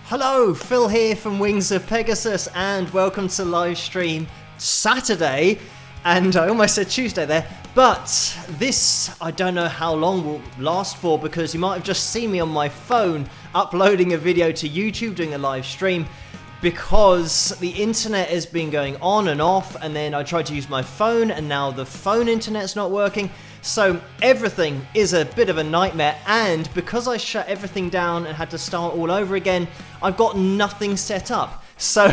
Hello, Phil here from Wings of Pegasus, and welcome to Livestream Saturday, and I almost said Tuesday there, but this I don't know how long will last for, because you might have just seen me on my phone uploading a video to YouTube, doing a live stream, because the internet has been going on and off, and then I tried to use my phone, and now the phone internet's not working. So everything is a bit of a nightmare, and because I shut everything down and had to start all over again, I've got nothing set up. So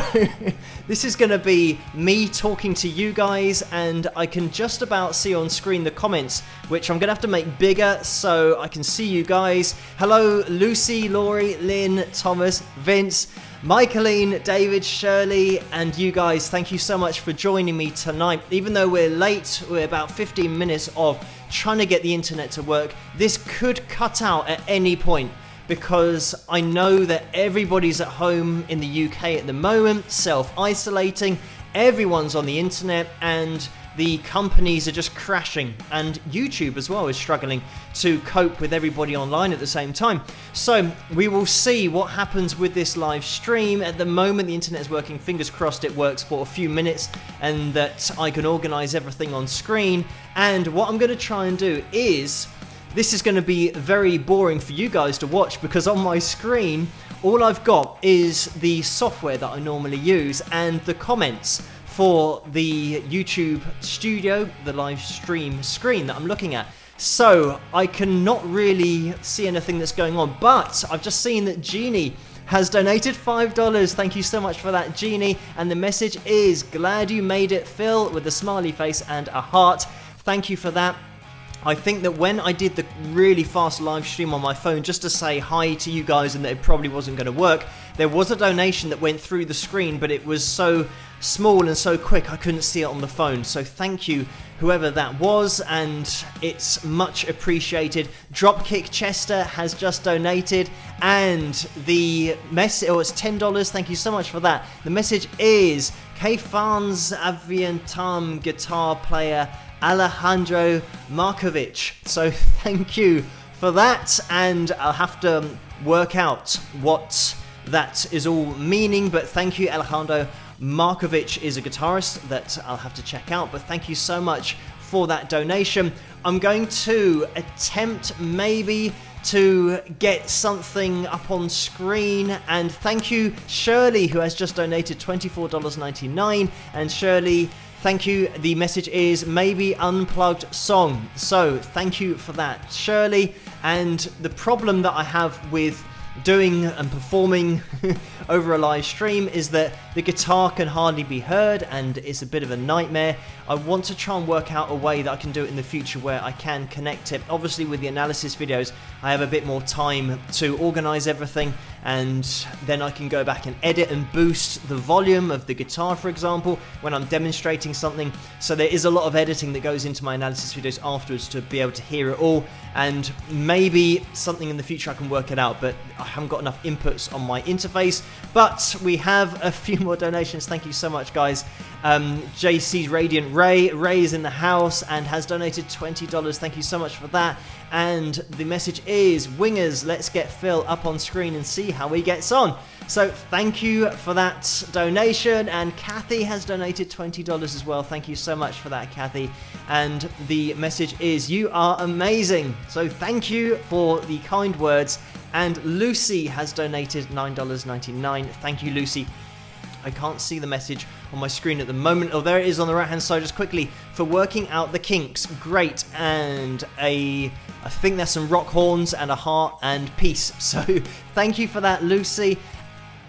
this is going to be me talking to you guys, and I can just about see on screen the comments, which I'm going to have to make bigger so I can see you guys. Hello, Lucy, Laurie, Lynn, Thomas, Vince, Michaeline, David, Shirley, and you guys, thank you so much for joining me tonight. Even though we're late, we're about 15 minutes of trying to get the internet to work. This could cut out at any point, because I know that everybody's at home in the UK at the moment, self-isolating, everyone's on the internet, and the companies are just crashing, and YouTube as well is struggling to cope with everybody online at the same time. So we will see what happens with this live stream. At the moment the internet is working, fingers crossed it works for a few minutes and that I can organize everything on screen. And what I'm going to try and do is, this is going to be very boring for you guys to watch, because on my screen all I've got is the software that I normally use and the comments for the YouTube studio, the live stream screen that I'm looking at. So I cannot really see anything that's going on, but I've just seen that Jeannie has donated $5. Thank you so much for that, Jeannie. And the message is, glad you made it, Phil, with a smiley face and a heart. Thank you for that. I think that when I did the really fast live stream on my phone just to say hi to you guys and that it probably wasn't going to work, there was a donation that went through the screen, but it was so small and so quick I couldn't see it on the phone. So thank you, whoever that was, and it's much appreciated. Dropkick Chester has just donated, and the message, it's $10. Thank you so much for that. The message is, K-Fans Aviantam guitar player Alejandro Markovic. So thank you for that, and I'll have to work out what that is all meaning, but thank you. Alejandro Markovic is a guitarist that I'll have to check out, but thank you so much for that donation. I'm going to attempt maybe to get something up on screen, and thank you Shirley, who has just donated $24.99, and Shirley, thank you. The message is maybe unplugged song. So thank you for that, Shirley. And the problem that I have with doing and performing over a live stream is that the guitar can hardly be heard, and it's a bit of a nightmare. I want to try and work out a way that I can do it in the future where I can connect it. Obviously with the analysis videos I have a bit more time to organize everything, and then I can go back and edit and boost the volume of the guitar, for example, when I'm demonstrating something. So there is a lot of editing that goes into my analysis videos afterwards to be able to hear it all, and maybe something in the future I can work it out, but I haven't got enough inputs on my interface. But we have a few more donations. Thank you so much, guys. JC's Radiant Ray is in the house and has donated $20. Thank you so much for that. And the message is, Wingers, let's get Phil up on screen and see how he gets on. So thank you for that donation. And Kathy has donated $20 as well. Thank you so much for that, Kathy. And the message is, you are amazing. So thank you for the kind words. And Lucy has donated $9.99. Thank you, Lucy. I can't see the message on my screen at the moment. Oh, there it is on the right hand side. Just quickly, for working out the kinks, great. And I think there's some rock horns and a heart and peace. So thank you for that, Lucy.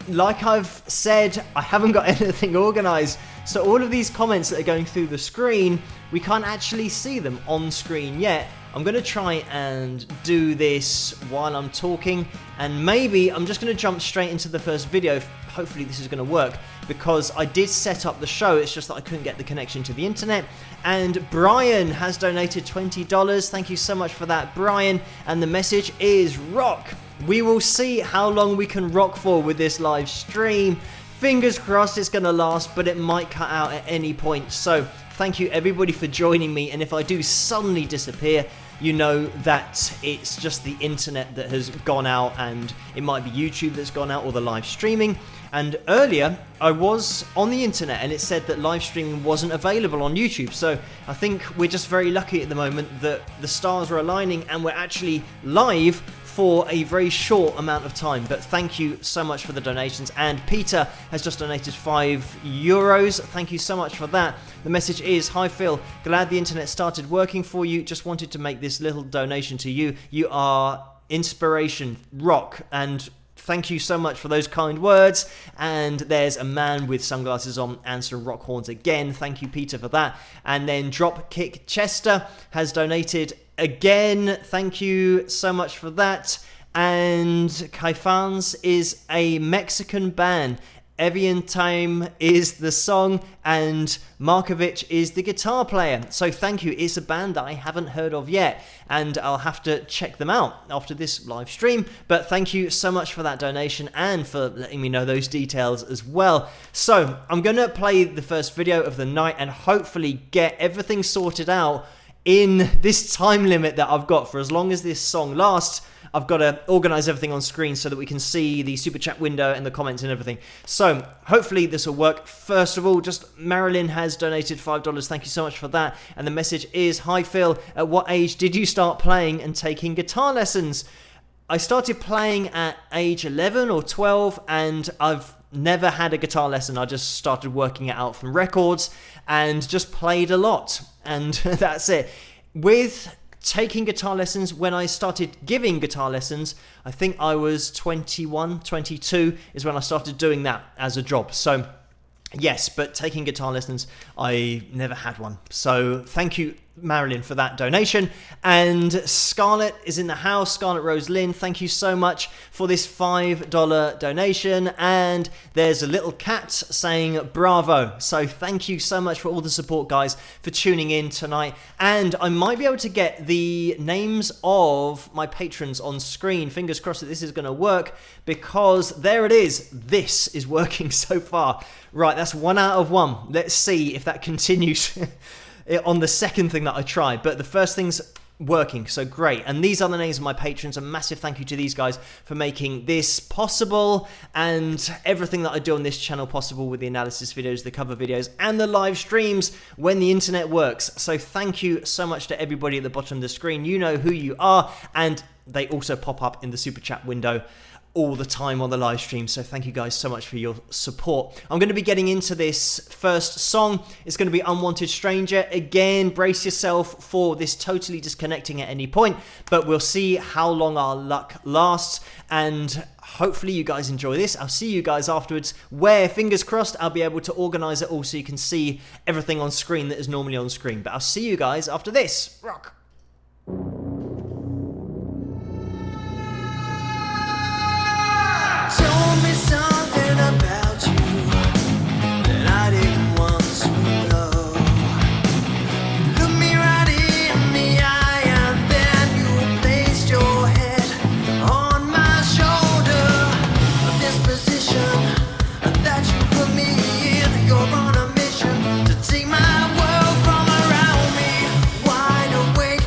Like I've said, I haven't got anything organized, so all of these comments that are going through the screen, we can't actually see them on screen yet. I'm going to try and do this while I'm talking, and maybe I'm just going to jump straight into the first video. Hopefully this is going to work, because I did set up the show, it's just that I couldn't get the connection to the internet. And Brian has donated $20. Thank you so much for that, Brian. And the message is rock. We will see how long we can rock for with this live stream. Fingers crossed it's going to last, but it might cut out at any point. So thank you everybody for joining me, and if I do suddenly disappear, you know that it's just the internet that has gone out, and it might be YouTube that's gone out, or the live streaming. And earlier I was on the internet and it said that live streaming wasn't available on YouTube. So I think we're just very lucky at the moment that the stars are aligning and we're actually live for a very short amount of time. But thank you so much for the donations. And Peter has just donated €5. Thank you so much for that. The message is, hi Phil, glad the internet started working for you. Just wanted to make this little donation to you. You are inspiration, rock, and thank you so much for those kind words. And there's a man with sunglasses on and some rock horns again. Thank you, Peter, for that. And then Dropkick Chester has donated again. Thank you so much for that. And Caifans is a Mexican band. Evian Time is the song, and Markovic is the guitar player. So thank you. It's a band that I haven't heard of yet, and I'll have to check them out after this live stream. But thank you so much for that donation and for letting me know those details as well. So I'm going to play the first video of the night and hopefully get everything sorted out in this time limit that I've got for as long as this song lasts. I've got to organize everything on screen so that we can see the super chat window and the comments and everything. So hopefully this will work. First of all, just Marilyn has donated $5. Thank you so much for that. And the message is, hi Phil, at what age did you start playing and taking guitar lessons? I started playing at age 11 or 12, and I've never had a guitar lesson. I just started working it out from records and just played a lot. And that's it. With taking guitar lessons, when I started giving guitar lessons, I think I was 21, 22 is when I started doing that as a job. So yes, but taking guitar lessons, I never had one. So thank you, Marilyn, for that donation. And Scarlett is in the house. Scarlett Rose Lynn, thank you so much for this $5 donation. And there's a little cat saying bravo. So thank you so much for all the support, guys, for tuning in tonight. And I might be able to get the names of my patrons on screen. Fingers crossed that this is going to work, because there it is. This is working so far. Right, that's 1 out of 1. Let's see if that continues on the second thing that I tried. But the first thing's working, so great. And these are the names of my patrons. A massive thank you to these guys for making this possible, and everything that I do on this channel possible, with the analysis videos, the cover videos, and the live streams when the internet works. So thank you so much to everybody at the bottom of the screen. You know who you are, and they also pop up in the super chat window all the time on the live stream. So thank you guys so much for your support. I'm going to be getting into this first song. It's going to be Unwanted Stranger. Again, brace yourself for this totally disconnecting at any point, but we'll see how long our luck lasts, and hopefully you guys enjoy this. I'll see you guys afterwards, where, fingers crossed, I'll be able to organize it all so you can see everything on screen that is normally on screen. But I'll see you guys after this. Rock. Told me something about you that I didn't want to know. Look me right in the eye, and then you placed your head on my shoulder. This position that you put me in, you're on a mission to take my world from around me. Wide awake,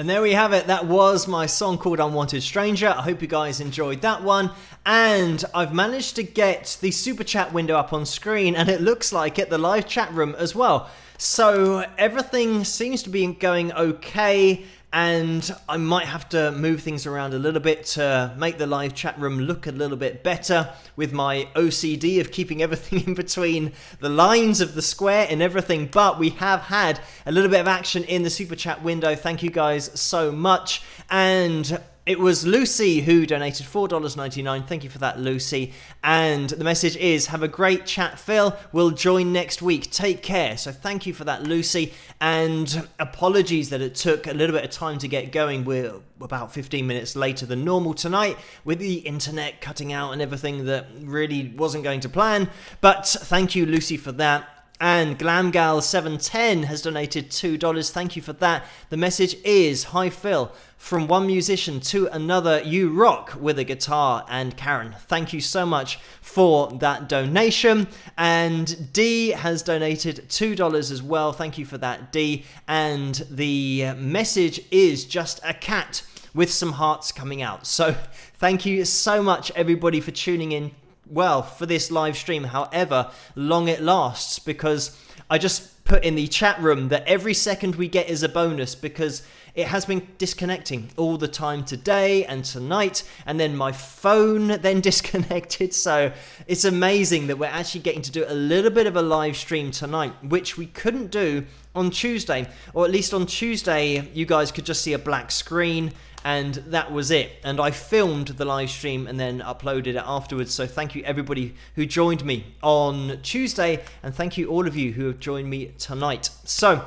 And there we have it. That was my song called Unwanted Stranger. I hope you guys enjoyed that one. And I've managed to get the super chat window up on screen, and it looks like it, the live chat room as well. So everything seems to be going okay, and I might have to move things around a little bit to make the live chat room look a little bit better with my OCD of keeping everything in between the lines of the square and everything. But we have had a little bit of action in the super chat window. Thank you guys so much. And it was Lucy who donated $4.99. Thank you for that, Lucy. And the message is, have a great chat, Phil. We'll join next week. Take care. So thank you for that, Lucy. And apologies that it took a little bit of time to get going. We're about 15 minutes later than normal tonight with the internet cutting out and everything that really wasn't going to plan. But thank you, Lucy, for that. And Glamgal710 has donated $2. Thank you for that. The message is, hi Phil, from one musician to another, you rock with a guitar. And Karen, thank you so much for that donation. And D has donated $2 as well. Thank you for that, D. And the message is just a cat with some hearts coming out. So thank you so much, everybody, for tuning in. Well, for this live stream, however long it lasts, because I just put in the chat room that every second we get is a bonus, because it has been disconnecting all the time today and tonight, and then my phone then disconnected. So it's amazing that we're actually getting to do a little bit of a live stream tonight, which we couldn't do on Tuesday, or at least on Tuesday you guys could just see a black screen and that was it. And I filmed the live stream and then uploaded it afterwards. So thank you everybody who joined me on Tuesday, and thank you all of you who have joined me tonight. So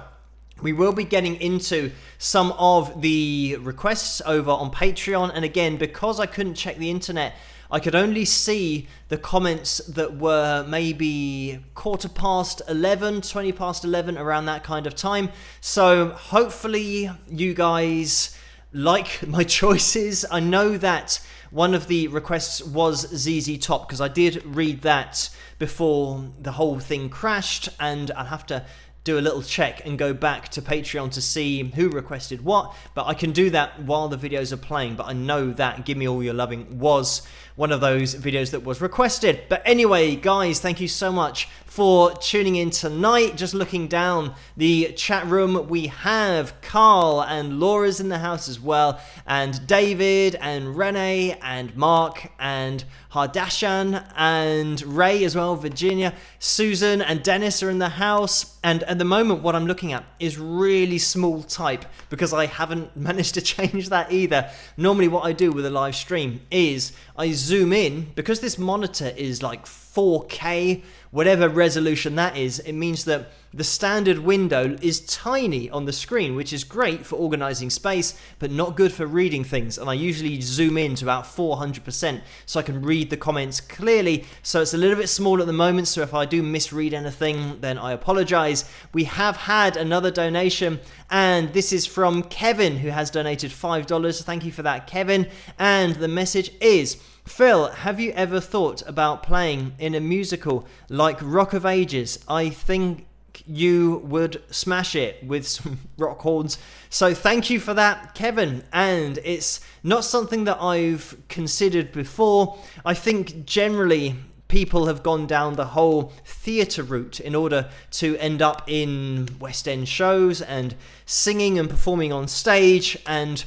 we will be getting into some of the requests over on Patreon. And again, because I couldn't check the internet, I could only see the comments that were maybe 11:15, 20 past 11, around that kind of time. So hopefully you guys like my choices. I know that one of the requests was ZZ Top, because I did read that before the whole thing crashed, and I'll have to do a little check and go back to Patreon to see who requested what, but I can do that while the videos are playing. But I know that Give Me All Your Loving was one of those videos that was requested. But anyway, guys, thank you so much for tuning in tonight. Just looking down the chat room, we have Carl and Laura's in the house as well, and David and Renee and Mark and Hardashan and Ray as well, Virginia, Susan and Dennis are in the house. And at the moment what I'm looking at is really small type, because I haven't managed to change that either. Normally what I do with a live stream is I zoom in, because this monitor is like 4K, whatever resolution that is. It means that the standard window is tiny on the screen, which is great for organizing space, but not good for reading things. And I usually zoom in to about 400% so I can read the comments clearly. So it's a little bit small at the moment, so if I do misread anything, then I apologize. We have had another donation, and this is from Kevin, who has donated $5. Thank you for that, Kevin. And the message is, Phil, have you ever thought about playing in a musical like Rock of Ages? I think you would smash it with some rock horns. So thank you for that, Kevin. And it's not something that I've considered before. I think generally people have gone down the whole theatre route in order to end up in West End shows and singing and performing on stage. And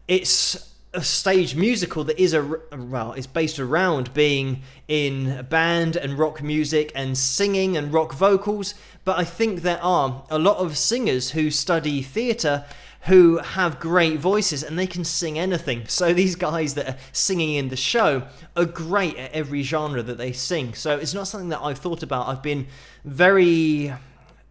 it's a stage musical that is is based around being in a band and rock music and singing and rock vocals. But I think there are a lot of singers who study theatre who have great voices and they can sing anything. So these guys that are singing in the show are great at every genre that they sing. So it's not something that I've thought about. I've been very,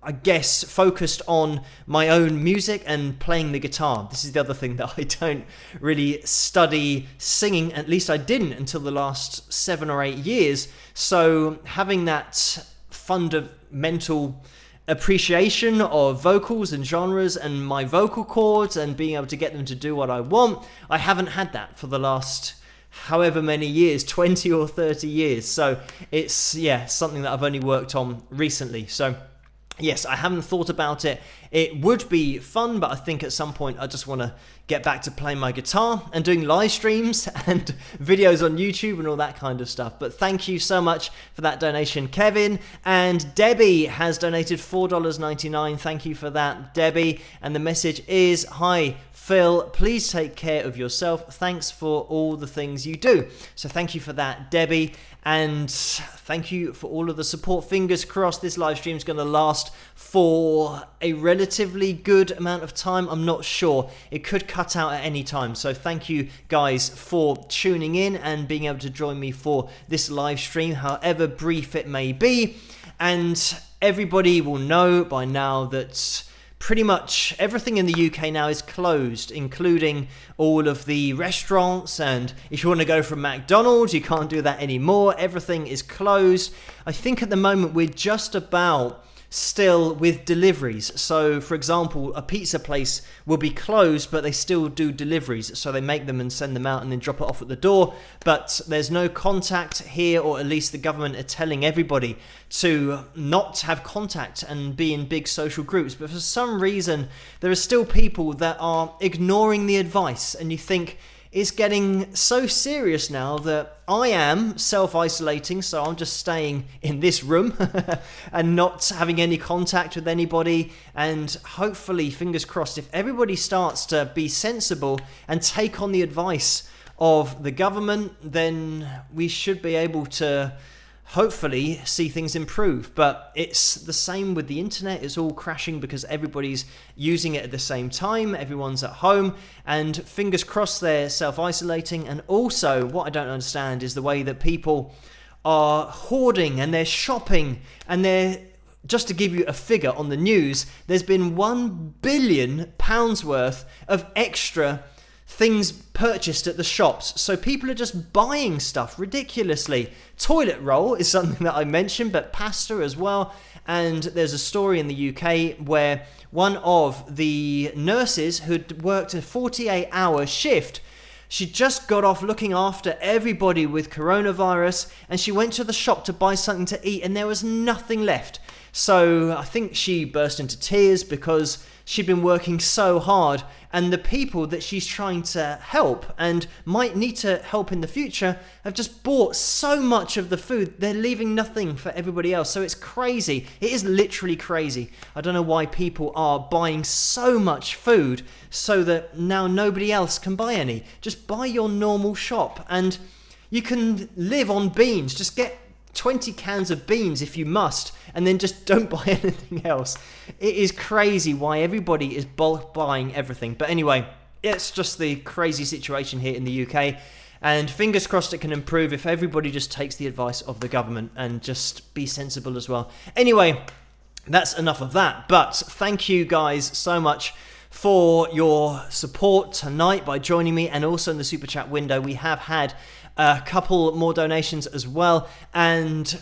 I guess, focused on my own music and playing the guitar. This is the other thing that I don't really study singing. At least I didn't until the last 7 or 8 years. So having that fundamental appreciation of vocals and genres and my vocal cords and being able to get them to do what I want, I haven't had that for the last however many years, 20 or 30 years. So it's, yeah, something that I've only worked on recently. So yes, I haven't thought about it. It would be fun, but I think at some point I just want to get back to playing my guitar and doing live streams and videos on YouTube and all that kind of stuff. But thank you so much for that donation, Kevin. And Debbie has donated $4.99. Thank you for that, Debbie. And the message is, hi, Phil, please take care of yourself. Thanks for all the things you do. So thank you for that, Debbie. And thank you for all of the support. Fingers crossed this live stream is going to last for a relatively good amount of time. I'm not sure. It could cut out at any time. So thank you guys for tuning in and being able to join me for this live stream, however brief it may be. And everybody will know by now that pretty much everything in the UK now is closed, including all of the restaurants, and if you want to go from McDonald's, you can't do that anymore. Everything is closed. I think at the moment we're just about still with deliveries. So for example, a pizza place will be closed, but they still do deliveries. So they make them and send them out and then drop it off at the door. But there's no contact here, or at least the government are telling everybody to not have contact and be in big social groups. But for some reason, there are still people that are ignoring the advice, and you think, it's getting so serious now that I am self-isolating, so I'm just staying in this room and not having any contact with anybody. And hopefully, fingers crossed, if everybody starts to be sensible and take on the advice of the government, then we should be able to hopefully see things improve. But it's the same with the internet. It's all crashing because everybody's using it at the same time. Everyone's at home, and fingers crossed they're self-isolating. And also, what I don't understand is the way that people are hoarding and they're shopping, and they're, just to give you a figure on the news, there's been £1 billion worth of extra things purchased at the shops. So people are just buying stuff ridiculously. Toilet roll is something that I mentioned, but pasta as well. And there's a story in the UK where one of the nurses who'd worked a 48-hour shift, she just got off looking after everybody with coronavirus, and she went to the shop to buy something to eat, and there was nothing left. So I think she burst into tears because she'd been working so hard, and the people that she's trying to help and might need to help in the future have just bought so much of the food, they're leaving nothing for everybody else. So it's crazy. It is literally crazy. I don't know why people are buying so much food so that now nobody else can buy any. Just buy your normal shop, and you can live on beans. Just get 20 cans of beans if you must, and then just don't buy anything else. It is crazy why everybody is bulk buying everything. But anyway, it's just the crazy situation here in the UK, and fingers crossed it can improve if everybody just takes the advice of the government and just be sensible as well. Anyway, that's enough of that, but thank you guys so much for your support tonight by joining me, and also in the super chat window we have had a couple more donations as well, and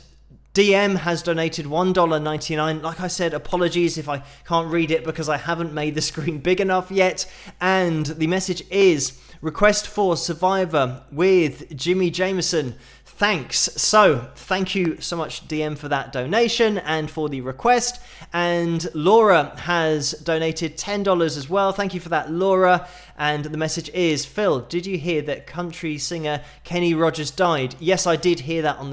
DM has donated $1.99. Like I said, apologies if I can't read it because I haven't made the screen big enough yet. And the message is, request for Survivor with Jimmy Jameson. Thanks. So thank you so much, DM, for that donation and for the request. And Laura has donated $10 as well. Thank you for that, Laura. And the message is, Phil, did you hear that country singer Kenny Rogers died? Yes, I did hear that on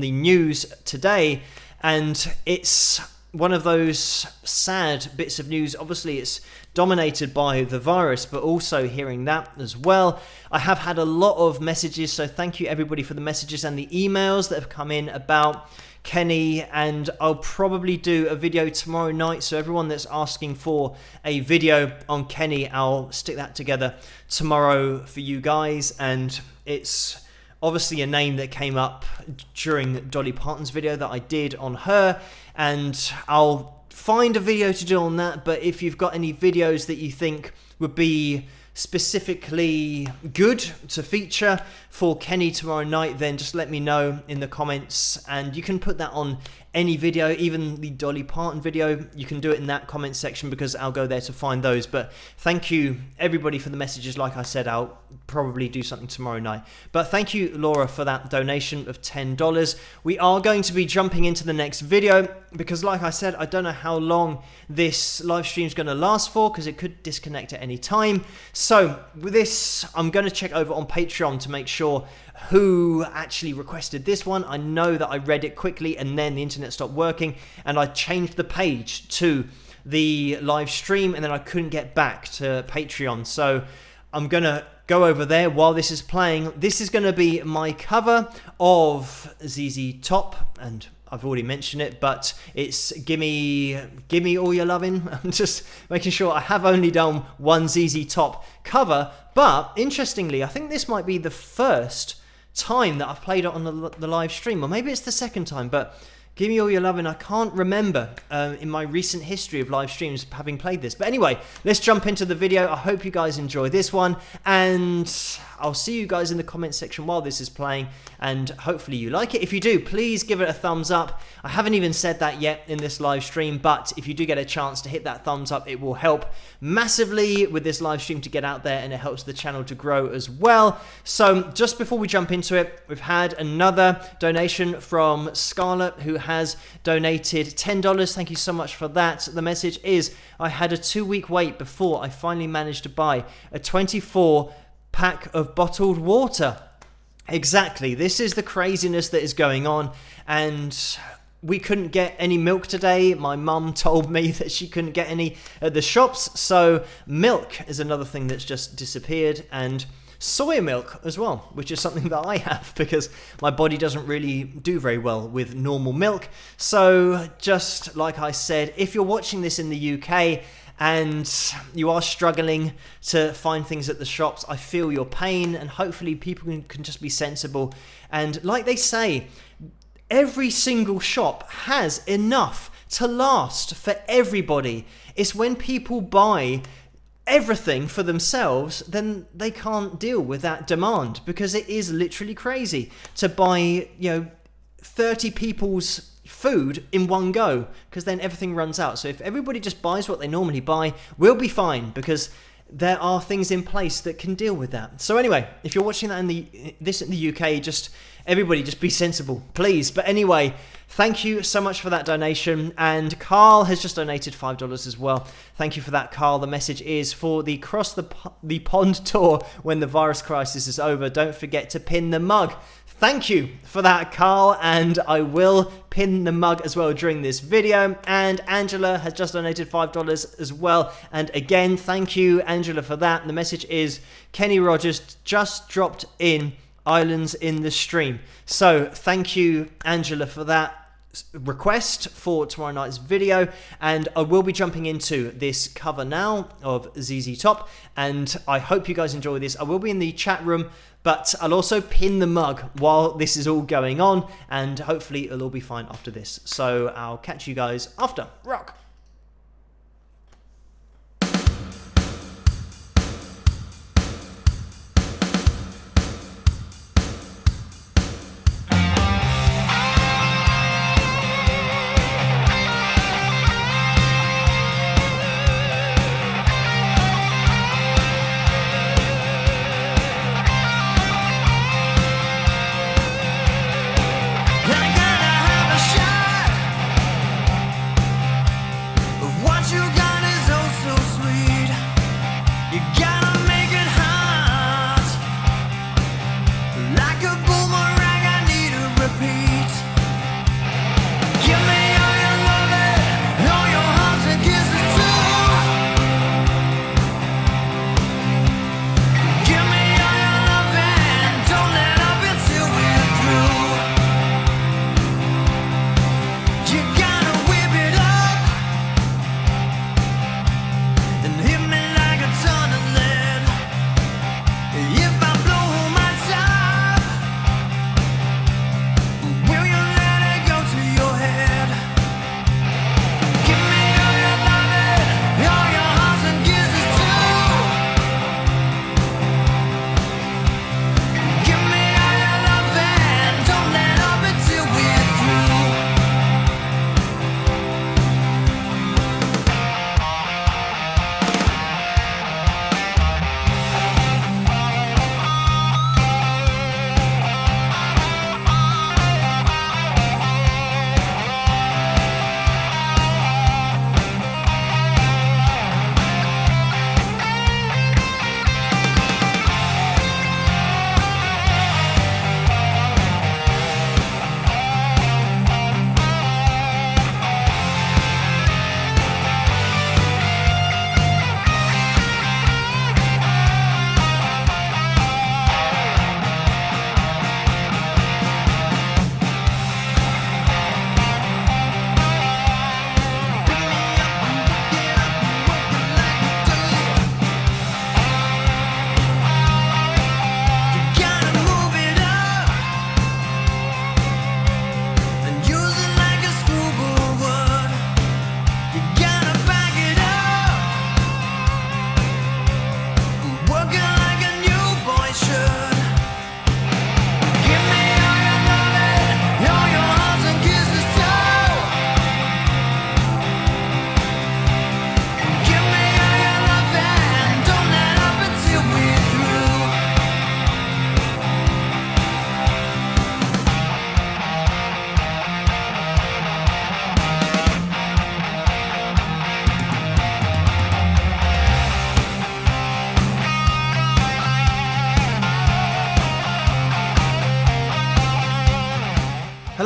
the news today, and it's one of those sad bits of news. Obviously, it's dominated by the virus, but also hearing that as well. I have had a lot of messages, so thank you everybody for the messages and the emails that have come in about Kenny, and I'll probably do a video tomorrow night, so everyone that's asking for a video on Kenny, I'll stick that together tomorrow for you guys. And it's obviously a name that came up during Dolly Parton's video that I did on her, and I'll find a video to do on that. But if you've got any videos that you think would be specifically good to feature for Kenny tomorrow night, then just let me know in the comments, and you can put that on any video, even the Dolly Parton video. You can do it in that comment section because I'll go there to find those. But thank you everybody for the messages. Like I said, I'll probably do something tomorrow night. But thank you, Laura, for that donation of $10. We are going to be jumping into the next video because, like I said, I don't know how long this live stream is going to last for because it could disconnect at any time. So with this, I'm going to check over on Patreon to make sure who actually requested this one. I know that I read it quickly and then the internet stopped working and I changed the page to the live stream and then I couldn't get back to Patreon. So I'm going to go over there while this is playing. This is going to be my cover of ZZ Top, and I've already mentioned it, but it's Gimme All Your Lovin'. I'm just making sure I have only done one ZZ Top cover, but interestingly, I think this might be the first time that I've played it on the live stream, or maybe it's the second time, but Gimme All Your Lovin', I can't remember in my recent history of live streams having played this. But anyway, let's jump into the video. I hope you guys enjoy this one, and I'll see you guys in the comment section while this is playing, and hopefully you like it. If you do, please give it a thumbs up. I haven't even said that yet in this live stream, but if you do get a chance to hit that thumbs up, it will help massively with this live stream to get out there, and it helps the channel to grow as well. So just before we jump into it, we've had another donation from Scarlett, who has donated $10. Thank you so much for that. The message is, I had a 2-week wait before I finally managed to buy a 24 pack of bottled water. Exactly, this is the craziness that is going on, and we couldn't get any milk today. My mum told me that she couldn't get any at the shops, so milk is another thing that's just disappeared, and soy milk as well, which is something that I have because my body doesn't really do very well with normal milk. So just like I said, if you're watching this in the UK and you are struggling to find things at the shops, I feel your pain, and hopefully people can just be sensible. And like they say, every single shop has enough to last for everybody. It's when people buy everything for themselves, then they can't deal with that demand, because it is literally crazy to buy, 30 people's food in one go, because then everything runs out. So if everybody just buys what they normally buy, we'll be fine, because there are things in place that can deal with that. So anyway, if you're watching that in the UK, everybody just be sensible, please. But anyway, thank you so much for that donation. And Carl has just donated $5 as well. Thank you for that, Carl. The message is, for the Cross the Pond tour when the virus crisis is over, don't forget to pin the mug. Thank you for that, Carl, and I will pin the mug as well during this video. And Angela has just donated $5 as well, and again, thank you, Angela, for that. And the message is, Kenny Rogers just dropped in Islands in the stream. So thank you, Angela, for that request for tomorrow night's video, and I will be jumping into this cover now of ZZ Top, and I hope you guys enjoy this. I will be in the chat room, but I'll also pin the mug while this is all going on, and hopefully it'll all be fine after this. So I'll catch you guys after. Rock!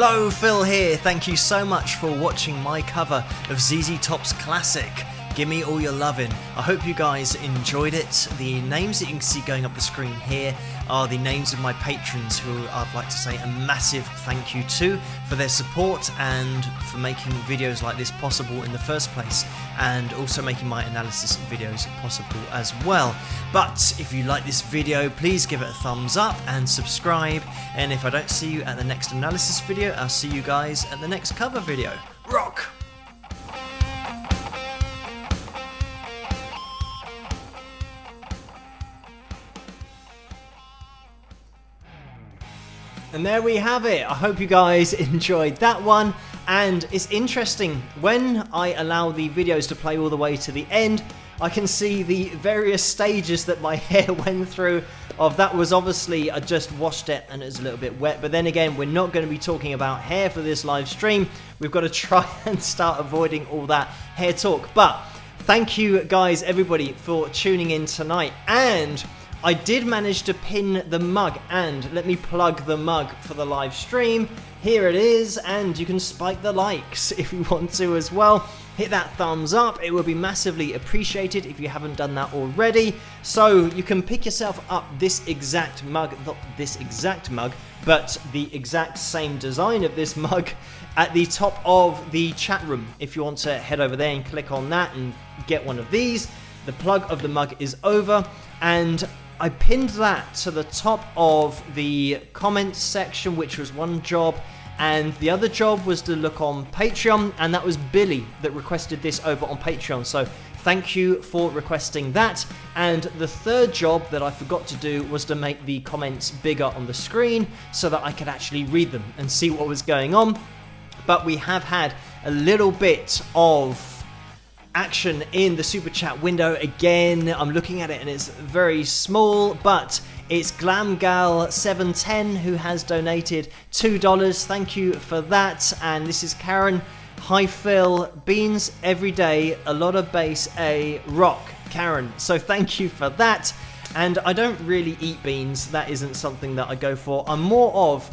Hello, Phil here. Thank you so much for watching my cover of ZZ Top's classic, Give Me All Your Lovin'. I hope you guys enjoyed it. The names that you can see going up the screen here are the names of my patrons who I'd like to say a massive thank you to for their support and for making videos like this possible in the first place, and also making my analysis videos possible as well. But if you like this video, please give it a thumbs up and subscribe, and if I don't see you at the next analysis video, I'll see you guys at the next cover video. Rock! And there we have it. I hope you guys enjoyed that one. And it's interesting, when I allow the videos to play all the way to the end, I can see the various stages that my hair went through. That was obviously, I just washed it and it was a little bit wet. But then again, we're not going to be talking about hair for this live stream. We've got to try and start avoiding all that hair talk. But thank you guys, everybody, for tuning in tonight. And I did manage to pin the mug, and let me plug the mug for the live stream. Here it is, and you can spike the likes if you want to as well. Hit that thumbs up, it would be massively appreciated if you haven't done that already. So you can pick yourself up this exact mug, not this exact mug, but the exact same design of this mug at the top of the chat room. If you want to head over there and click on that and get one of these, the plug of the mug is over, and I pinned that to the top of the comments section, which was one job, and the other job was to look on Patreon, and that was Billy that requested this over on Patreon. So thank you for requesting that. And the third job that I forgot to do was to make the comments bigger on the screen so that I could actually read them and see what was going on. But we have had a little bit of action in the super chat window again. I'm looking at it and it's very small, but it's GlamGal710 who has donated $2. Thank you for that. And this is Karen. Hi Phil, beans every day, a lot of bass, a rock. Karen, so thank you for that. And I don't really eat beans, that isn't something that I go for. I'm more of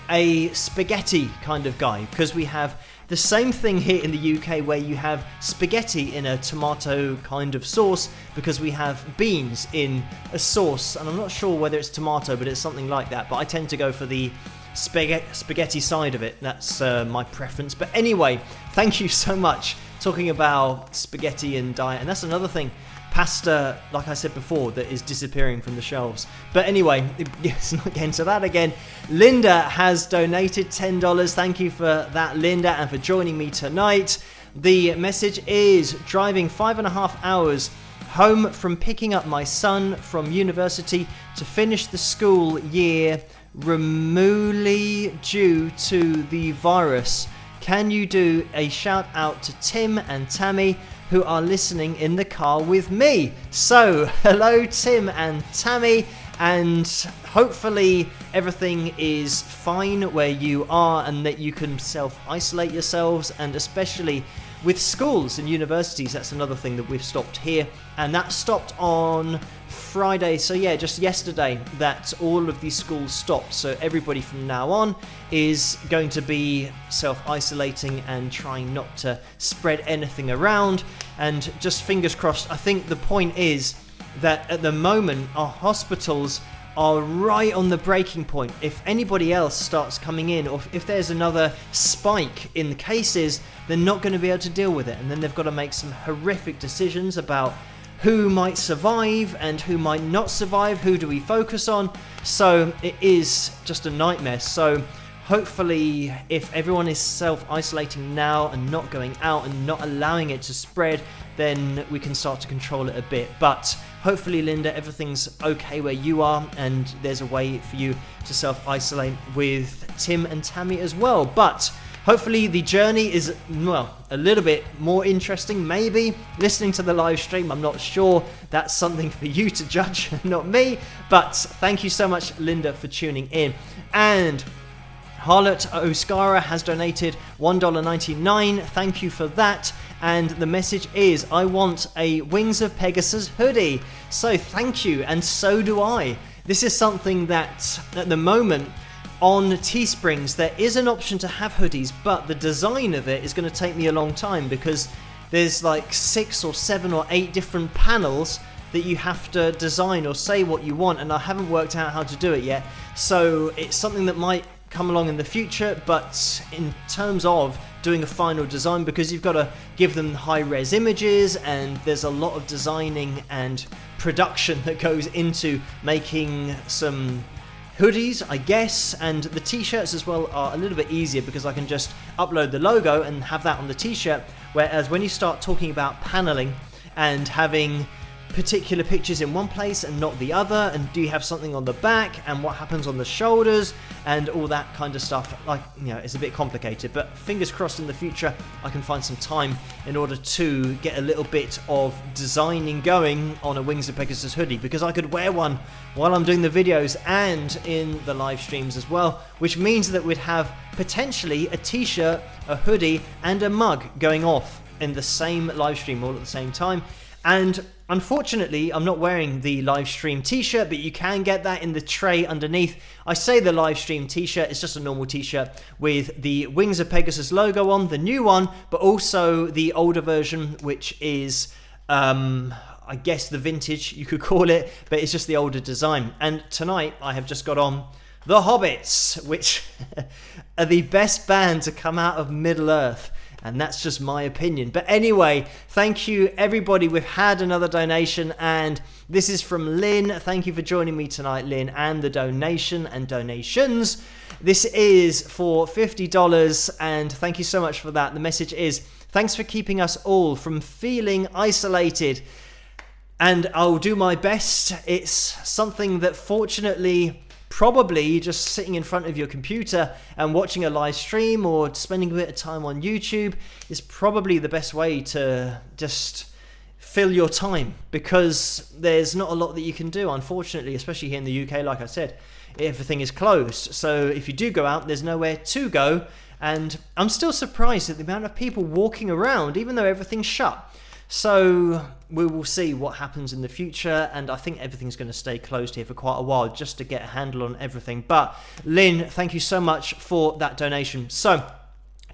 a spaghetti kind of guy, because we have the same thing here in the UK where you have spaghetti in a tomato kind of sauce, because we have beans in a sauce, and I'm not sure whether it's tomato, but it's something like that. But I tend to go for the spaghetti side of it. That's my preference. But anyway, thank you so much. Talking about spaghetti and diet, and that's another thing. Pasta, like I said before, that is disappearing from the shelves. But anyway, let's not get into that again. Linda has donated $10. Thank you for that, Linda, and for joining me tonight. The message is: driving 5.5 hours home from picking up my son from university to finish the school year remotely due to the virus. Can you do a shout out to Tim and Tammy, who are listening in the car with me? So, hello Tim and Tammy, and hopefully everything is fine where you are and that you can self-isolate yourselves, and especially with schools and universities, that's another thing that we've stopped here, and that stopped on Friday. So yeah, just yesterday that all of these schools stopped, so everybody from now on is going to be self-isolating and trying not to spread anything around, and just fingers crossed. I think the point is that at the moment our hospitals are right on the breaking point. If anybody else starts coming in, or if there's another spike in the cases, they're not going to be able to deal with it, and then they've got to make some horrific decisions about who might survive and who might not survive, who do we focus on. So it is just a nightmare. So hopefully if everyone is self-isolating now and not going out and not allowing it to spread, then we can start to control it a bit. But hopefully, Linda, everything's okay where you are, and there's a way for you to self-isolate with Tim and Tammy as well. But hopefully the journey is, well, a little bit more interesting, maybe. Listening to the live stream, I'm not sure. That's something for you to judge, not me. But thank you so much, Linda, for tuning in. And Harlot Oscara has donated $1.99. Thank you for that. And the message is, I want a Wings of Pegasus hoodie. So thank you, and so do I. This is something that at the moment on Teesprings there is an option to have hoodies, but the design of it is going to take me a long time because there's like 6 or 7 or 8 different panels that you have to design or say what you want, and I haven't worked out how to do it yet. So it's something that might come along in the future, but in terms of doing a final design, because you've got to give them high-res images and there's a lot of designing and production that goes into making some hoodies, I guess, and the t-shirts as well are a little bit easier because I can just upload the logo and have that on the t-shirt, whereas when you start talking about paneling and having particular pictures in one place and not the other, and do you have something on the back and what happens on the shoulders and all that kind of stuff, like, you know, it's a bit complicated, but fingers crossed in the future I can find some time in order to get a little bit of designing going on a Wings of Pegasus hoodie, because I could wear one while I'm doing the videos and in the live streams as well, which means that we'd have potentially a t-shirt, a hoodie and a mug going off in the same live stream all at the same time. And unfortunately, I'm not wearing the live stream t-shirt, but you can get that in the tray underneath. I say the live stream t-shirt, it's just a normal t-shirt with the Wings of Pegasus logo on, the new one, but also the older version, which is, I guess, the vintage, you could call it, but it's just the older design. And tonight, I have just got on the Hobbits, which are the best band to come out of Middle-earth. And that's just my opinion. But anyway, thank you everybody. We've had another donation, and this is from Lynn. Thank you for joining me tonight, Lynn, and the donation and donations. This is for $50, and thank you so much for that. The message is, thanks for keeping us all from feeling isolated. And I'll do my best. It's something that fortunately, probably just sitting in front of your computer and watching a live stream or spending a bit of time on YouTube is probably the best way to just fill your time, because there's not a lot that you can do, unfortunately, especially here in the UK. Like I said, everything is closed, so if you do go out, there's nowhere to go. And I'm still surprised at the amount of people walking around even though everything's shut. So we will see what happens in the future, and I think everything's going to stay closed here for quite a while just to get a handle on everything. But Lynn, thank you so much for that donation. So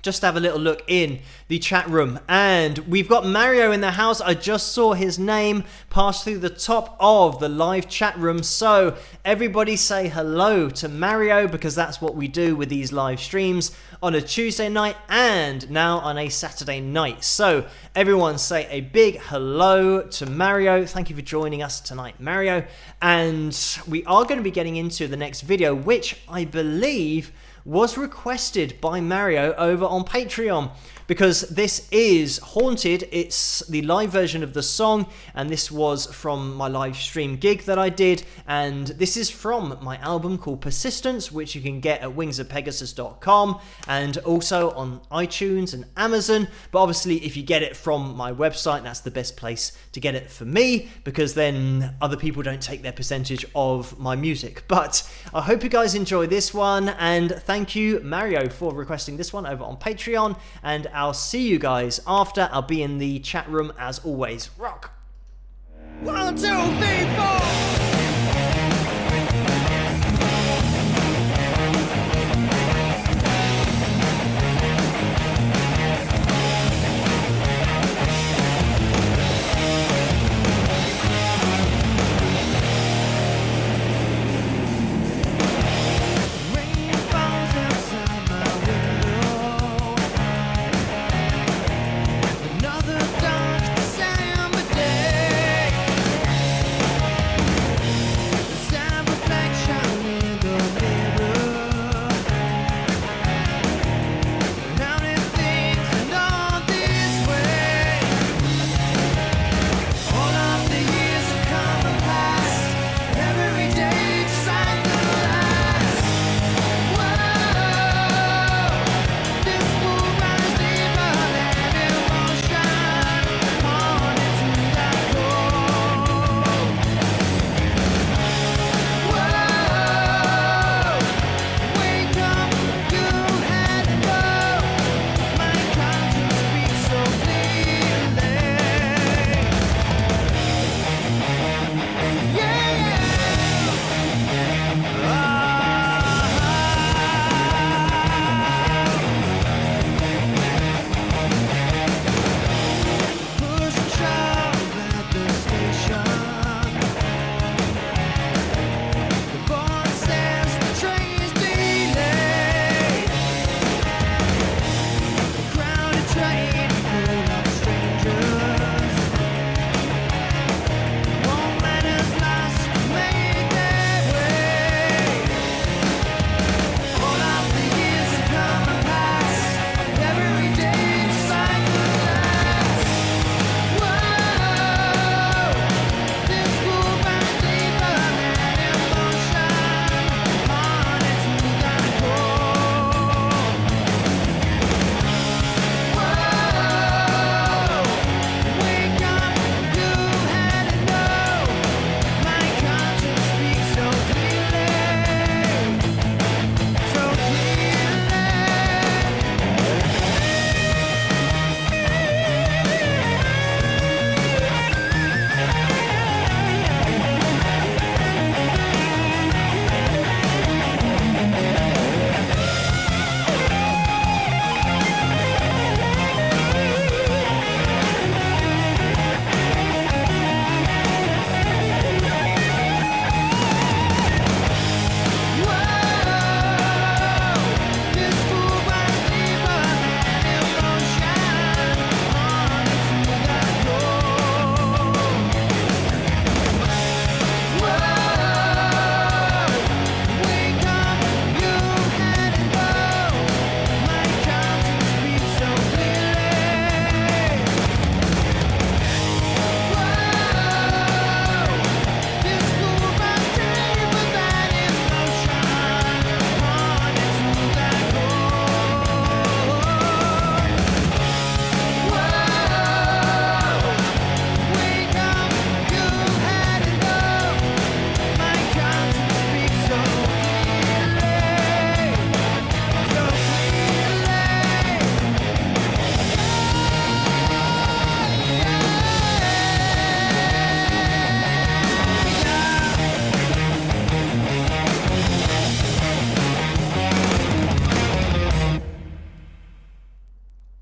just have a little look in the chat room, and we've got Mario in the house. I just saw his name pass through the top of the live chat room, so everybody say hello to Mario, because that's what we do with these live streams on a Tuesday night and now on a Saturday night. So everyone say a big hello to Mario. Thank you for joining us tonight, Mario. And we are going to be getting into the next video, which I believe was requested by Mario over on Patreon, because this is Haunted. It's the live version of the song, and this was from my live stream gig that I did, and this is from my album called Persistence, which you can get at wingsofpegasus.com and also on iTunes and Amazon. But obviously if you get it from my website, that's the best place to get it for me, because then other people don't take their percentage of my music. But I hope you guys enjoy this one, and thank you Mario for requesting this one over on Patreon, and I'll see you guys after. I'll be in the chat room as always. Rock! 1, 2, 3, 4. Another dark December day.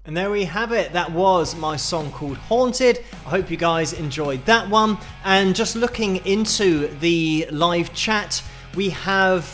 And there we have it. That was my song called Haunted. I hope you guys enjoyed that one. And just looking into the live chat, we have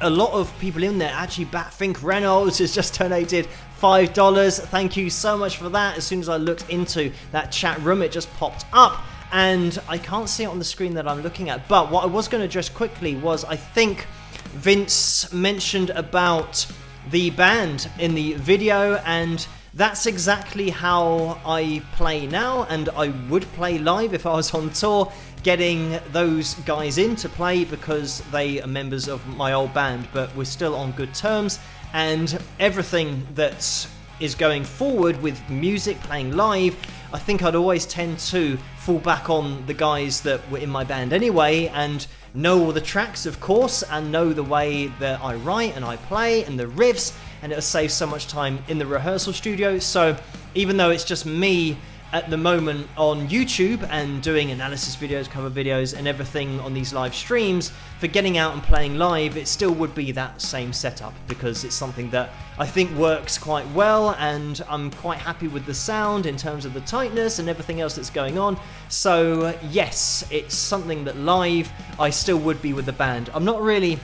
a lot of people in there. Actually, Batfink Reynolds has just donated $5. Thank you so much for that. As soon as I looked into that chat room, it just popped up. And I can't see it on the screen that I'm looking at. But what I was going to address quickly was, I think Vince mentioned about the band in the video, and that's exactly how I play now, and I would play live if I was on tour, getting those guys in to play because they are members of my old band, but we're still on good terms, and everything that is going forward with music playing live, I think I'd always tend to fall back on the guys that were in my band anyway, and know all the tracks, of course, and know the way that I write and I play and the riffs, and it'll save so much time in the rehearsal studio. So even though it's just me at the moment on YouTube and doing analysis videos, cover videos and everything on these live streams, for getting out and playing live, it still would be that same setup, because it's something that I think works quite well, and I'm quite happy with the sound in terms of the tightness and everything else that's going on. So yes, it's something that live I still would be with the band. I'm not really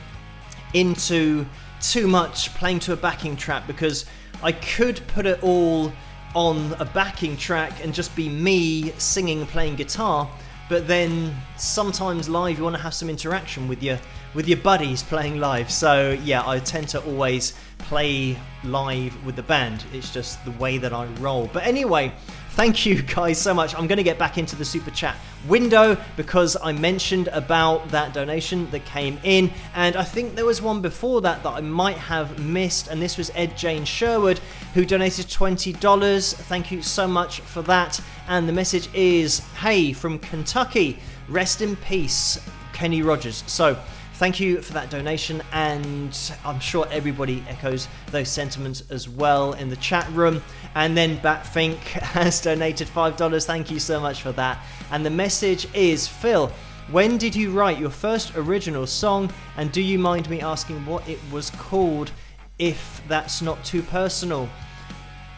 into too much playing to a backing track, because I could put it all on a backing track and just be me singing and playing guitar, but then sometimes live you want to have some interaction with your buddies playing live. So yeah, I tend to always play live with the band. It's just the way that I roll. But anyway, thank you guys so much. I'm going to get back into the super chat window because I mentioned about that donation that came in, and I think there was one before that I might have missed, and this was Ed Jane Sherwood, who donated $20. Thank you so much for that. And the message is, hey, from Kentucky, rest in peace, Kenny Rogers. So thank you for that donation, and I'm sure everybody echoes those sentiments as well in the chat room. And then Batfink has donated $5. Thank you so much for that. And the message is, Phil, when did you write your first original song, and do you mind me asking what it was called, if that's not too personal?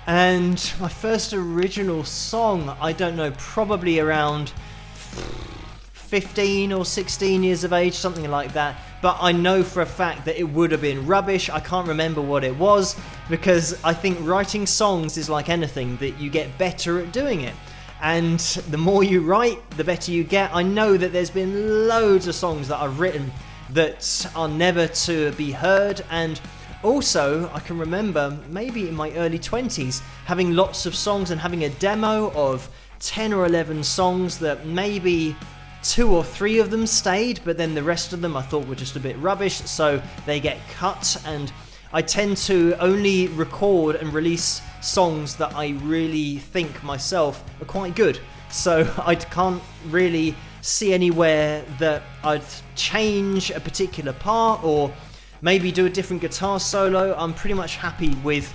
And my first original song, I don't know, probably around 15 or 16 years of age, something like that. But I know for a fact that it would have been rubbish. I can't remember what it was, because I think writing songs is like anything, that you get better at doing it. And the more you write, the better you get. I know that there's been loads of songs that I've written that are never to be heard, and also I can remember maybe in my early 20s having lots of songs and having a demo of 10 or 11 songs that maybe 2 or 3 of them stayed, but then the rest of them I thought were just a bit rubbish, so they get cut. And I tend to only record and release songs that I really think myself are quite good, so I can't really see anywhere that I'd change a particular part or maybe do a different guitar solo. I'm pretty much happy with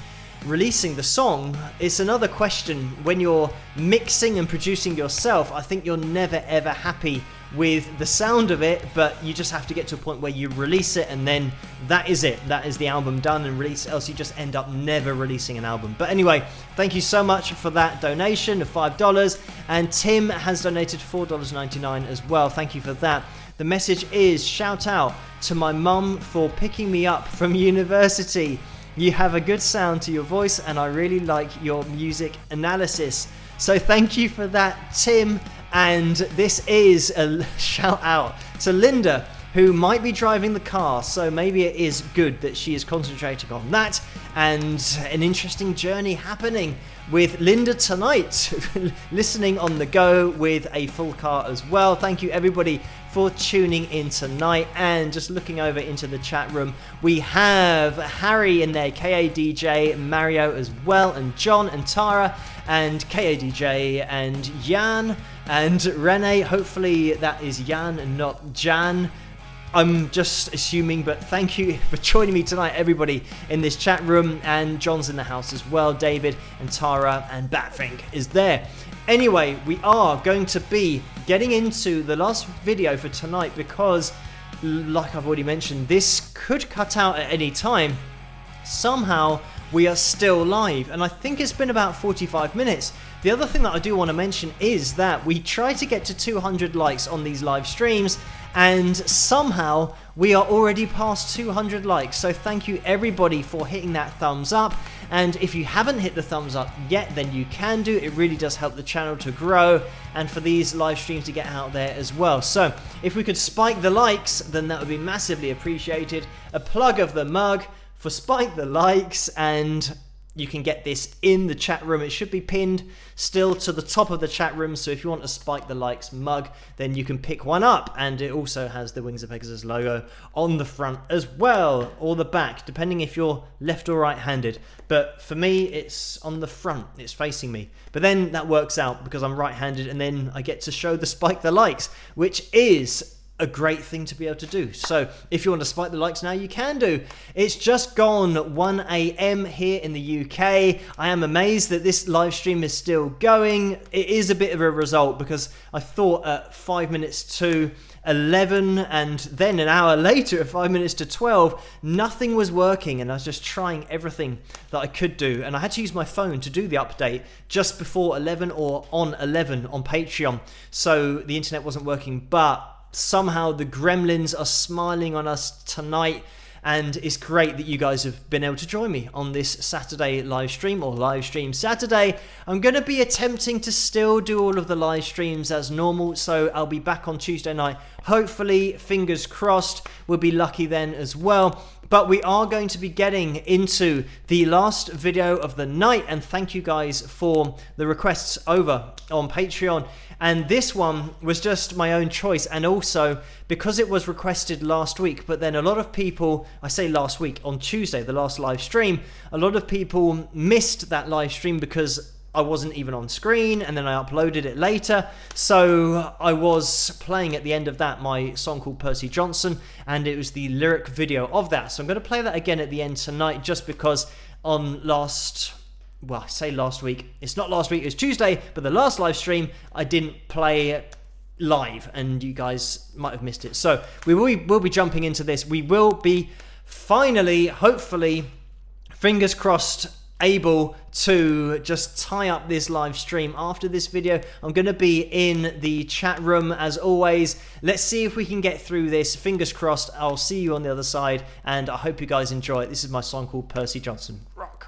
releasing the song. It's another question when you're mixing and producing yourself. I think you're never ever happy with the sound of it, but you just have to get to a point where you release it, and then that is it. That is the album done and released, else you just end up never releasing an album. But anyway, thank you so much for that donation of $5. And Tim has donated $4.99 as well. Thank you for that. The message is, shout out to my mum for picking me up from university. You have a good sound to your voice, and I really like your music analysis. So thank you for that, Tim. And this is a shout out to Linda, who might be driving the car, so maybe it is good that she is concentrating on that. And an interesting journey happening with Linda tonight, listening on the go with a full car as well. Thank you everybody for tuning in tonight. And just looking over into the chat room, we have Harry in there, KADJ, Mario as well, and John and Tara, and KADJ and Jan and Renee. Hopefully that is Jan and not Jan. I'm just assuming, but thank you for joining me tonight, everybody in this chat room. And John's in the house as well, David and Tara, and Batfink is there. Anyway, we are going to be getting into the last video for tonight because, like I've already mentioned, this could cut out at any time. Somehow we are still live, and I think it's been about 45 minutes. The other thing that I do want to mention is that we try to get to 200 likes on these live streams, and somehow we are already past 200 likes. So thank you everybody for hitting that thumbs up, and if you haven't hit the thumbs up yet, then you can do. It really does help the channel to grow and for these live streams to get out there as well. So if we could spike the likes, then that would be massively appreciated. A plug of the mug for Spike the Likes, and you can get this in the chat room. It should be pinned still to the top of the chat room, so if you want a Spike the Likes mug, then you can pick one up, and it also has the Wings of Pegasus logo on the front as well, or the back, depending if you're left or right-handed. But for me, it's on the front, it's facing me. But then that works out because I'm right-handed, and then I get to show the Spike the Likes, which is a great thing to be able to do. So if you want to spike the likes now, you can do. It's just gone 1 a.m. here in the UK. I am amazed that this live stream is still going. It is a bit of a result because I thought at 5 minutes to 11 and then an hour later at 5 minutes to 12, nothing was working, and I was just trying everything that I could do, and I had to use my phone to do the update just before 11 or on 11 on Patreon, so the internet wasn't working. But somehow the gremlins are smiling on us tonight, and it's great that you guys have been able to join me on this Saturday live stream, or live stream Saturday. I'm going to be attempting to still do all of the live streams as normal, so I'll be back on Tuesday night. Hopefully, fingers crossed, we'll be lucky then as well. But we are going to be getting into the last video of the night, and thank you guys for the requests over on Patreon. And this one was just my own choice, and also because it was requested last week, but then a lot of people, I say last week, on Tuesday, the last live stream, a lot of people missed that live stream because I wasn't even on screen, and then I uploaded it later. So I was playing at the end of that my song called Percy Johnson, and it was the lyric video of that. So I'm going to play that again at the end tonight, just because on well, I say last week, it's not last week, it's Tuesday, but the last live stream, I didn't play it live, and you guys might have missed it. So we will be jumping into this. We will be finally, hopefully, fingers crossed, able to just tie up this live stream after this video. I'm going to be in the chat room as always. Let's see if we can get through this. Fingers crossed. I'll see you on the other side, and I hope you guys enjoy it. This is my song called Percy Johnson. Rock.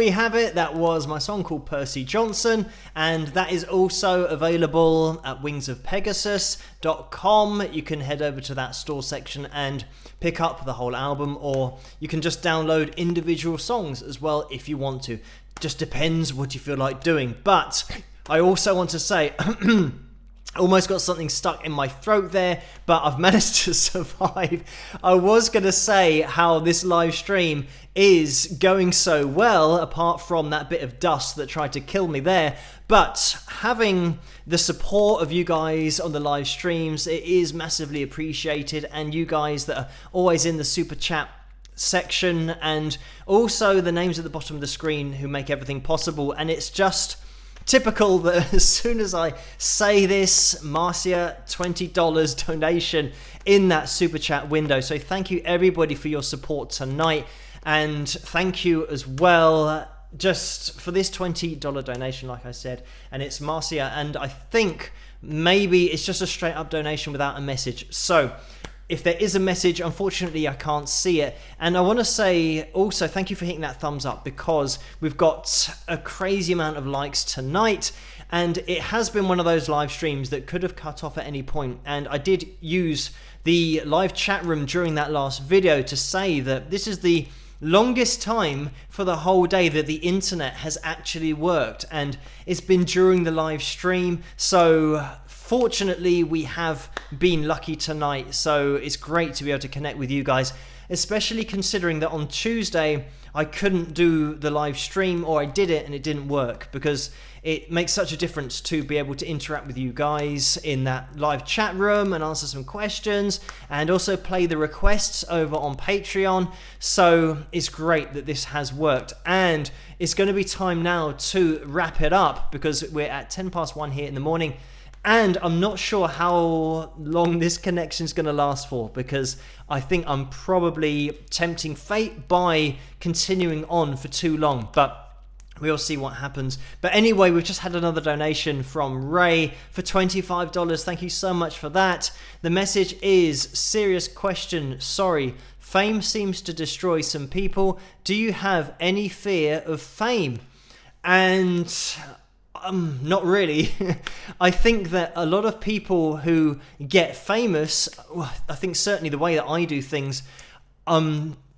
you have it. That was my song called Percy Johnson, and that is also available at wingsofpegasus.com. You can head over to that store section and pick up the whole album, or you can just download individual songs as well if you want to. Just depends what you feel like doing. But I also want to say almost got something stuck in my throat there, but I've managed to survive. I was going to say how this live stream is going so well, apart from that bit of dust that tried to kill me there. But having the support of you guys on the live streams, it is massively appreciated. And you guys that are always in the super chat section, and also the names at the bottom of the screen who make everything possible. And it's just typical that as soon as I say this, Marcia, $20 donation in that super chat window. So thank you everybody for your support tonight, and thank you as well just for this $20 donation, like I said. And it's Marcia, and I think maybe it's just a straight up donation without a message. So if there is a message, unfortunately I can't see it. And I want to say also thank you for hitting that thumbs up, because we've got a crazy amount of likes tonight, and it has been one of those live streams that could have cut off at any point. And I did use the live chat room during that last video to say that this is the longest time for the whole day that the internet has actually worked, and it's been during the live stream. So fortunately, we have been lucky tonight, so it's great to be able to connect with you guys, especially considering that on Tuesday I couldn't do the live stream, or I did it and it didn't work, because it makes such a difference to be able to interact with you guys in that live chat room and answer some questions, and also play the requests over on Patreon. So it's great that this has worked, and it's going to be time now to wrap it up, because we're at 1:10 here in the morning. And I'm not sure how long this connection is going to last for, because I think I'm probably tempting fate by continuing on for too long. But we'll see what happens. But anyway, we've just had another donation from Ray for $25. Thank you so much for that. The message is, serious question, sorry. Fame seems to destroy some people. Do you have any fear of fame? And not really. I think that a lot of people who get famous, I think certainly the way that I do things,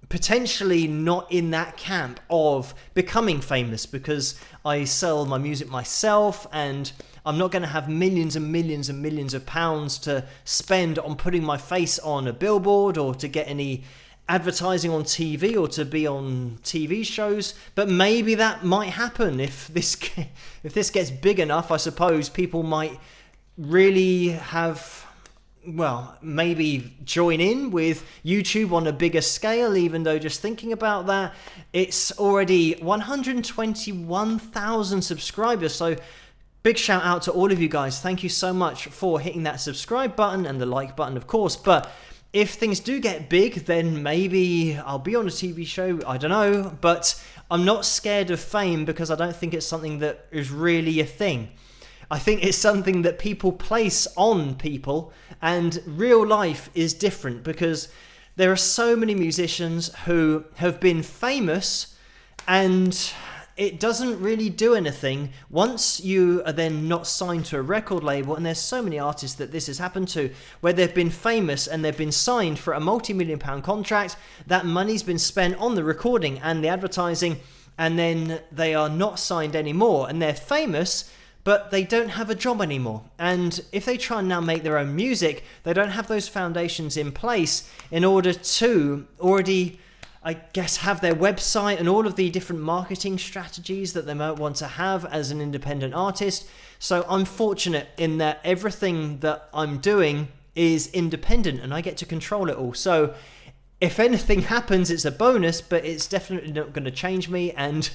potentially not in that camp of becoming famous, because I sell my music myself, and I'm not going to have millions and millions and millions of pounds to spend on putting my face on a billboard, or to get any advertising on TV, or to be on TV shows. But maybe that might happen if this gets big enough. I suppose people might really have, well, maybe join in with YouTube on a bigger scale, even though just thinking about that, it's already 121,000 subscribers. So big shout out to all of you guys. Thank you so much for hitting that subscribe button and the like button, of course. But if things do get big, then maybe I'll be on a TV show, I don't know. But I'm not scared of fame, because I don't think it's something that is really a thing. I think it's something that people place on people, and real life is different, because there are so many musicians who have been famous and it doesn't really do anything once you are then not signed to a record label. And there's so many artists that this has happened to, where they've been famous and they've been signed for a multi-million-pound contract. That money's been spent on the recording and the advertising, and then they are not signed anymore, and they're famous, but they don't have a job anymore. And if they try and now make their own music, they don't have those foundations in place in order to already, I guess, have their website and all of the different marketing strategies that they might want to have as an independent artist. So I'm fortunate in that everything that I'm doing is independent and I get to control it all. So if anything happens, it's a bonus, but it's definitely not going to change me, and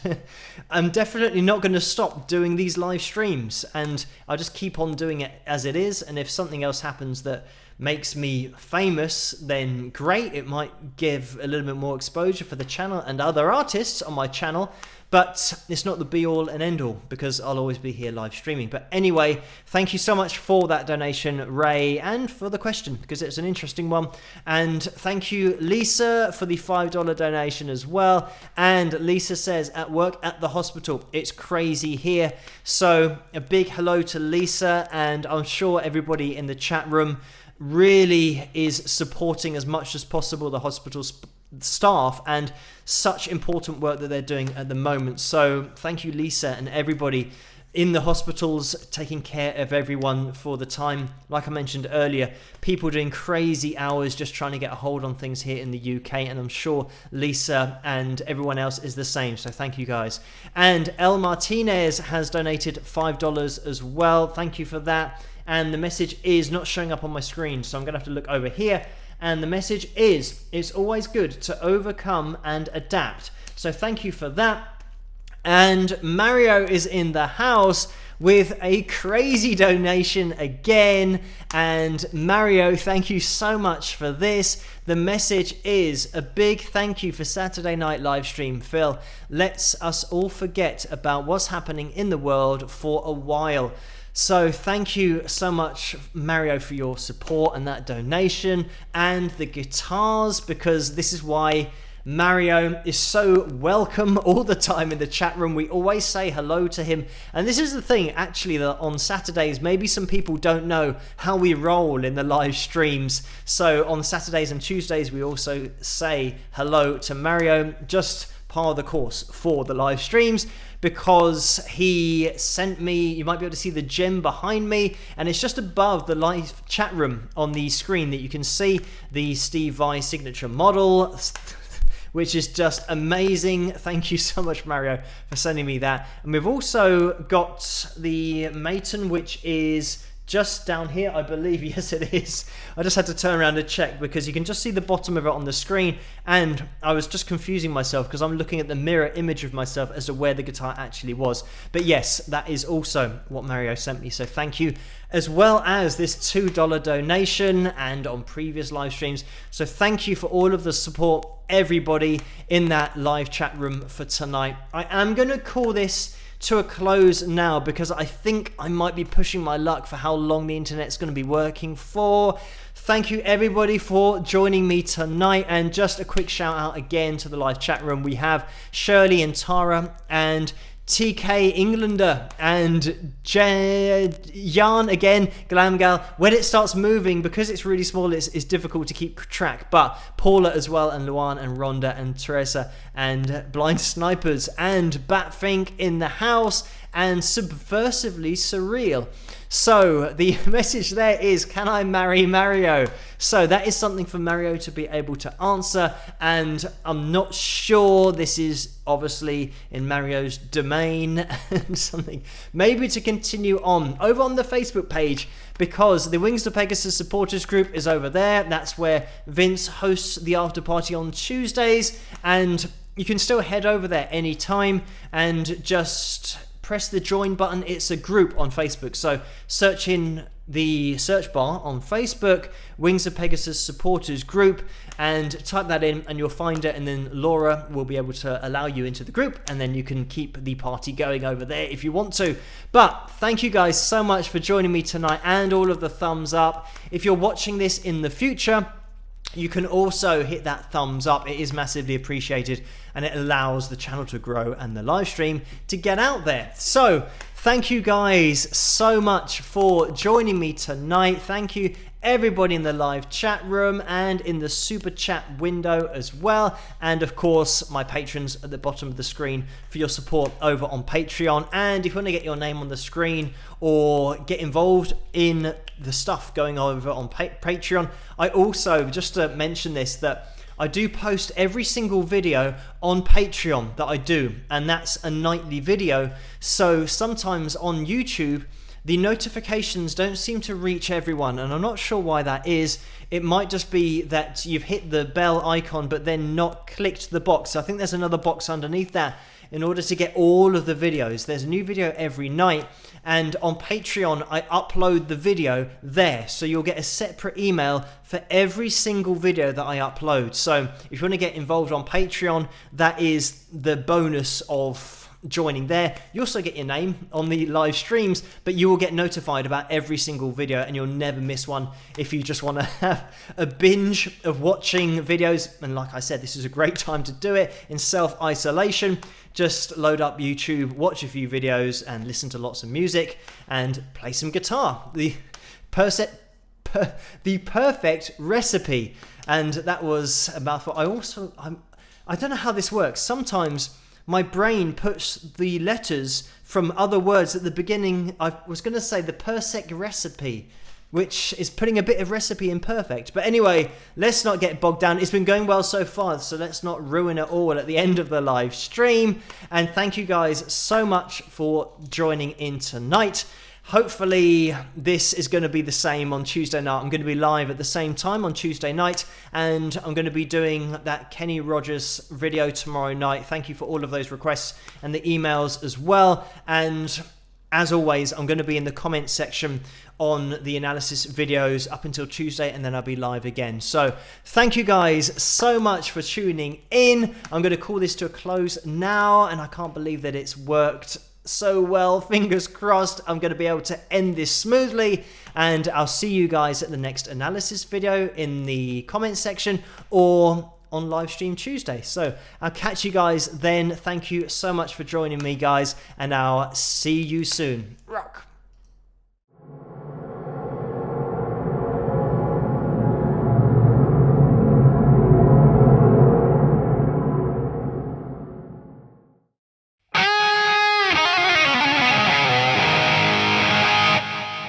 I'm definitely not going to stop doing these live streams, and I'll just keep on doing it as it is. And if something else happens that makes me famous, then great. It might give a little bit more exposure for the channel and other artists on my channel, but it's not the be all and end all because I'll always be here live streaming. But anyway, thank you so much for that donation, Ray, and for the question because it's an interesting one. And thank you, Lisa, for the $5 donation as well. And Lisa says, at work at the hospital, it's crazy here. So a big hello to Lisa, and I'm sure everybody in the chat room really is supporting as much as possible the hospital staff and such important work that they're doing at the moment. So thank you, Lisa, and everybody in the hospitals taking care of everyone for the time. Like I mentioned earlier, people doing crazy hours just trying to get a hold on things here in the UK, and I'm sure Lisa and everyone else is the same. So thank you guys. And El Martinez has donated $5 as well. Thank you for that. And the message is not showing up on my screen, so I'm gonna have to look over here. And the message is, it's always good to overcome and adapt. So thank you for that. And Mario is in the house with a crazy donation again. And Mario, thank you so much for this. The message is a big thank you for Saturday night live stream, Phil. Let's us all forget about what's happening in the world for a while. So thank you so much, Mario, for your support and that donation and the guitars, because this is why Mario is so welcome all the time in the chat room. We always say hello to him. And this is the thing, actually, that on Saturdays, maybe some people don't know how we roll in the live streams. So on Saturdays and Tuesdays, we also say hello to Mario, just part of the course for the live streams, because he sent me, you might be able to see the gem behind me, and it's just above the live chat room on the screen that you can see the Steve Vai signature model, which is just amazing. Thank you so much, Mario, for sending me that. And we've also got the Maton, which is just down here, I believe. Yes, it is. I just had to turn around and check because you can just see the bottom of it on the screen, and I was just confusing myself because I'm looking at the mirror image of myself as to where the guitar actually was. But yes, that is also what Mario sent me, so thank you, as well as this $2 donation and on previous live streams. So thank you for all of the support, everybody in that live chat room for tonight. I am going to call this to a close now because I think I might be pushing my luck for how long the internet's going to be working for. Thank you everybody for joining me tonight, and just a quick shout out again to the live chat room. We have Shirley and Tara and TK Englander and Jan again, Glamgal. When it starts moving, because it's really small, it's difficult to keep track, but Paula as well, and Luan and Rhonda and Teresa and Blind Snipers and Batfink in the house, and Subversively Surreal. So the message there is, can I marry Mario? So that is something for Mario to be able to answer, and I'm not sure, this is obviously in Mario's domain, and something maybe to continue on over on the Facebook page, because the Wings to Pegasus supporters group is over there. That's where Vince hosts the after party on Tuesdays, and you can still head over there anytime and just press the join button. It's a group on Facebook, so search in the search bar on Facebook, Wings of Pegasus supporters group, and type that in and you'll find it, and then Laura will be able to allow you into the group, and then you can keep the party going over there if you want to. But thank you guys so much for joining me tonight and all of the thumbs up. If you're watching this in the future, you can also hit that thumbs up. It is massively appreciated, and it allows the channel to grow and the live stream to get out there. So thank you guys so much for joining me tonight. Thank you everybody in the live chat room and in the super chat window as well, and of course my patrons at the bottom of the screen for your support over on Patreon. And if you want to get your name on the screen or get involved in the stuff going over on Patreon, I also, just to mention this, that I do post every single video on Patreon that I do, and that's a nightly video. So sometimes on YouTube the notifications don't seem to reach everyone, and I'm not sure why that is. It might just be that you've hit the bell icon but then not clicked the box. I think there's another box underneath that in order to get all of the videos. There's a new video every night, and on Patreon I upload the video there, so you'll get a separate email for every single video that I upload. So if you want to get involved on Patreon, that is the bonus of joining there. You also get your name on the live streams, but you will get notified about every single video, and you'll never miss one if you just want to have a binge of watching videos. And like I said, this is a great time to do it in self-isolation. Just load up YouTube, watch a few videos, and listen to lots of music and play some guitar. The perfect recipe. And that was a mouthful. I don't know how this works. Sometimes my brain puts the letters from other words at the beginning. I was going to say the perfect recipe, which is putting a bit of recipe in perfect. But anyway, let's not get bogged down. It's been going well so far, so let's not ruin it all at the end of the live stream. And thank you guys so much for joining in tonight. Hopefully this is going to be the same on Tuesday night. I'm going to be live at the same time on Tuesday night, and I'm going to be doing that Kenny Rogers video tomorrow night. Thank you for all of those requests and the emails as well. And as always, I'm going to be in the comments section on the analysis videos up until Tuesday, and then I'll be live again. So thank you guys so much for tuning in. I'm going to call this to a close now, and I can't believe that it's worked so well. Fingers crossed I'm going to be able to end this smoothly, and I'll see you guys at the next analysis video in the comments section or on Livestream Tuesday. So I'll catch you guys then. Thank you so much for joining me, guys, and I'll see you soon.